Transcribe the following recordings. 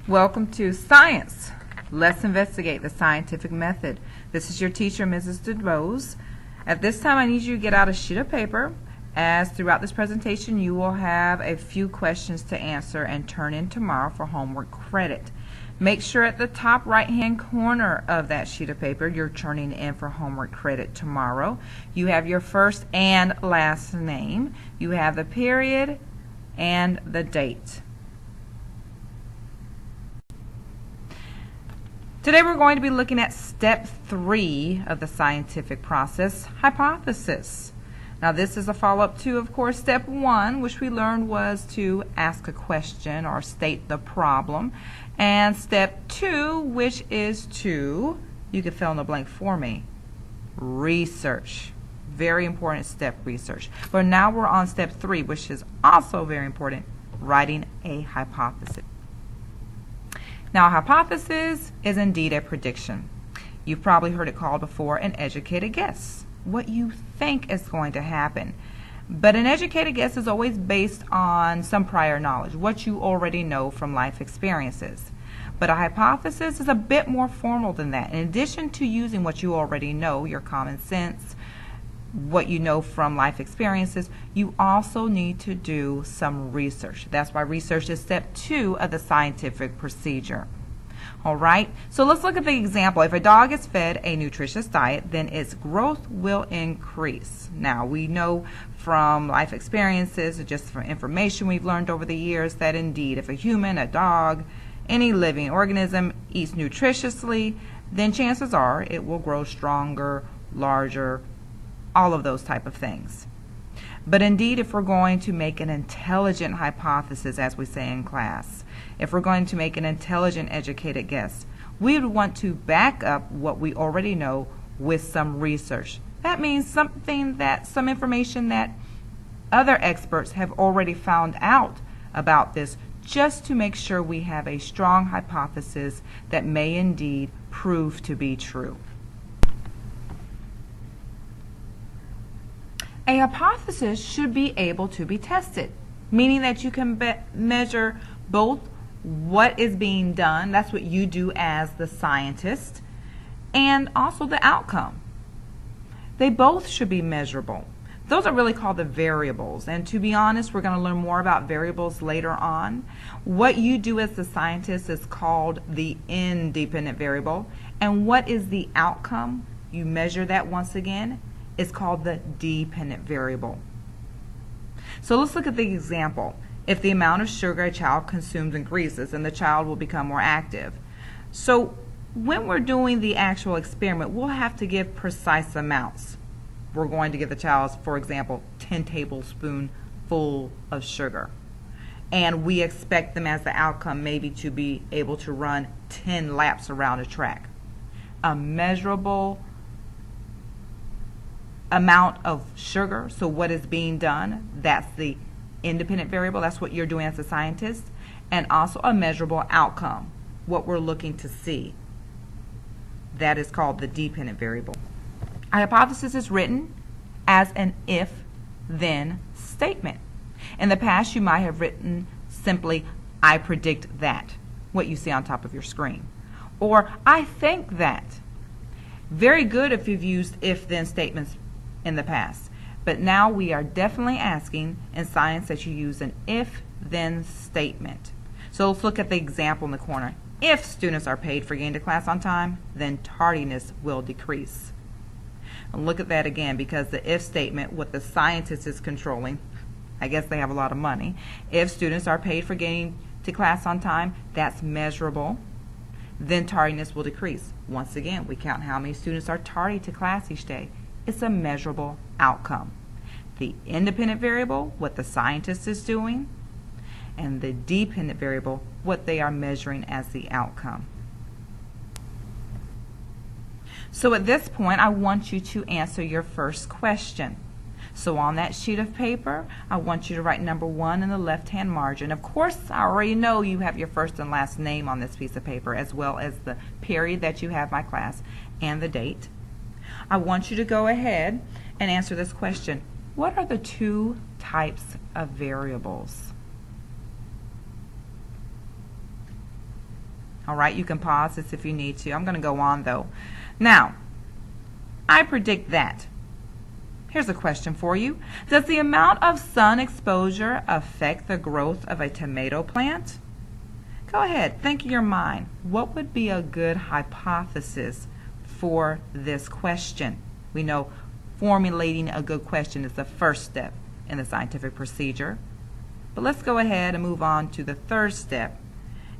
Welcome to Science. Let's investigate the scientific method. This is your teacher, Mrs. DeBose. At this time, I need you to get out a sheet of paper, as throughout this presentation you will have a few questions to answer and turn in tomorrow for homework credit. Make sure at the top right-hand corner of that sheet of paper you're turning in for homework credit tomorrow. You have your first and last name. You have the period and the date. Today we're going to be looking at step 3 of the scientific process, hypothesis. Now this is a follow-up to, of course, step 1, which we learned was to ask a question or state the problem. And step 2, which is to, you can fill in the blank for me, research. Very important step, research. But now we're on step 3, which is also very important, writing a hypothesis. Now, a hypothesis is indeed a prediction. You've probably heard it called before an educated guess, what you think is going to happen. But an educated guess is always based on some prior knowledge, what you already know from life experiences. But a hypothesis is a bit more formal than that. In addition to using what you already know, your common sense, what you know from life experiences, you also need to do some research. That's why research is step 2 of the scientific procedure. Alright, so let's look at the example. If a dog is fed a nutritious diet, then its growth will increase. Now, we know from life experiences, just from information we've learned over the years, that indeed if a human, a dog, any living organism eats nutritiously, then chances are it will grow stronger, larger, all of those type of things. But indeed, if we're going to make an intelligent hypothesis, as we say in class, if we're going to make an intelligent, educated guess, we would want to back up what we already know with some research. That means some information that other experts have already found out about this, just to make sure we have a strong hypothesis that may indeed prove to be true. A hypothesis should be able to be tested, meaning that you can measure both what is being done, that's what you do as the scientist, and also the outcome. They both should be measurable. Those are really called the variables, and to be honest, we're going to learn more about variables later on. What you do as the scientist is called the independent variable, and what is the outcome? You measure that once again. It's called the dependent variable. So let's look at the example. If the amount of sugar a child consumes increases, then the child will become more active. So when we're doing the actual experiment, we'll have to give precise amounts. We're going to give the child, for example, 10 tablespoons full of sugar. And we expect them as the outcome maybe to be able to run 10 laps around a track. A measurable amount of sugar, so what is being done, that's the independent variable, that's what you're doing as a scientist, and also a measurable outcome, what we're looking to see. That is called the dependent variable. A hypothesis is written as an if-then statement. In the past, you might have written simply, I predict that, what you see on top of your screen, or I think that. Very good if you've used if-then statements in the past. But now we are definitely asking in science that you use an if-then statement. So let's look at the example in the corner. If students are paid for getting to class on time, then tardiness will decrease. And look at that again, because the if statement, what the scientist is controlling, I guess they have a lot of money. If students are paid for getting to class on time, that's measurable. Then tardiness will decrease. Once again, we count how many students are tardy to class each day. It's a measurable outcome. The independent variable, what the scientist is doing, and the dependent variable, what they are measuring as the outcome. So at this point, I want you to answer your first question. So on that sheet of paper, I want you to write number 1 in the left-hand margin. Of course, I already know you have your first and last name on this piece of paper, as well as the period that you have my class and the date. I want you to go ahead and answer this question. What are the 2 types of variables? All right, you can pause this if you need to. I'm going to go on though. Now, I predict that. Here's a question for you. Does the amount of sun exposure affect the growth of a tomato plant? Go ahead, think in your mind. What would be a good hypothesis for this question? We know formulating a good question is the first step in the scientific procedure. But let's go ahead and move on to the third step.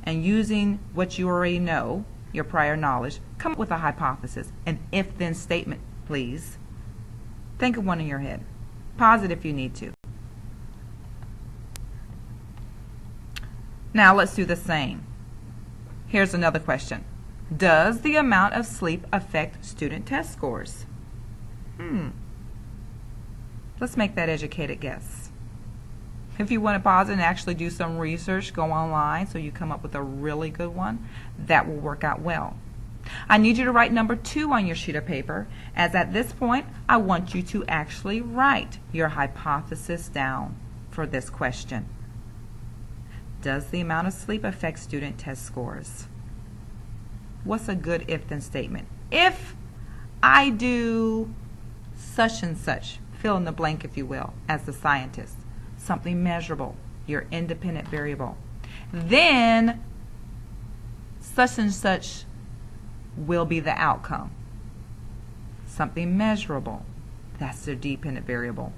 And using what you already know, your prior knowledge, come up with a hypothesis. An if-then statement, please. Think of one in your head. Pause it if you need to. Now let's do the same. Here's another question. Does the amount of sleep affect student test scores? Let's make that educated guess. If you want to pause and actually do some research, go online so you come up with a really good one. That will work out well. I need you to write number 2 on your sheet of paper, as at this point I want you to actually write your hypothesis down for this question. Does the amount of sleep affect student test scores? What's a good if-then statement? If I do such and such, fill in the blank if you will, as the scientist, something measurable, your independent variable, then such and such will be the outcome. Something measurable, that's the dependent variable.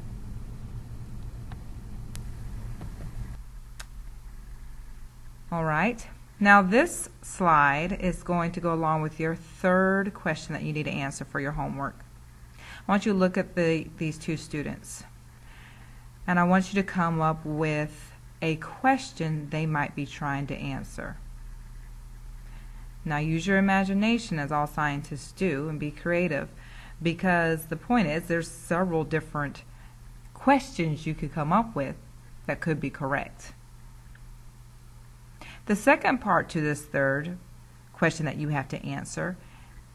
All right, now this slide is going to go along with your third question that you need to answer for your homework. I want you to look at these two students, and I want you to come up with a question they might be trying to answer. Now use your imagination, as all scientists do, and be creative, because the point is there's several different questions you could come up with that could be correct. The second part to this third question that you have to answer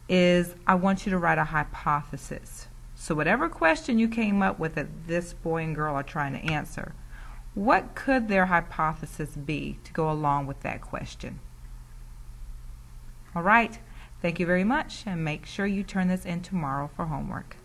is I want you to write a hypothesis. So whatever question you came up with that this boy and girl are trying to answer, what could their hypothesis be to go along with that question? All right, thank you very much, and make sure you turn this in tomorrow for homework.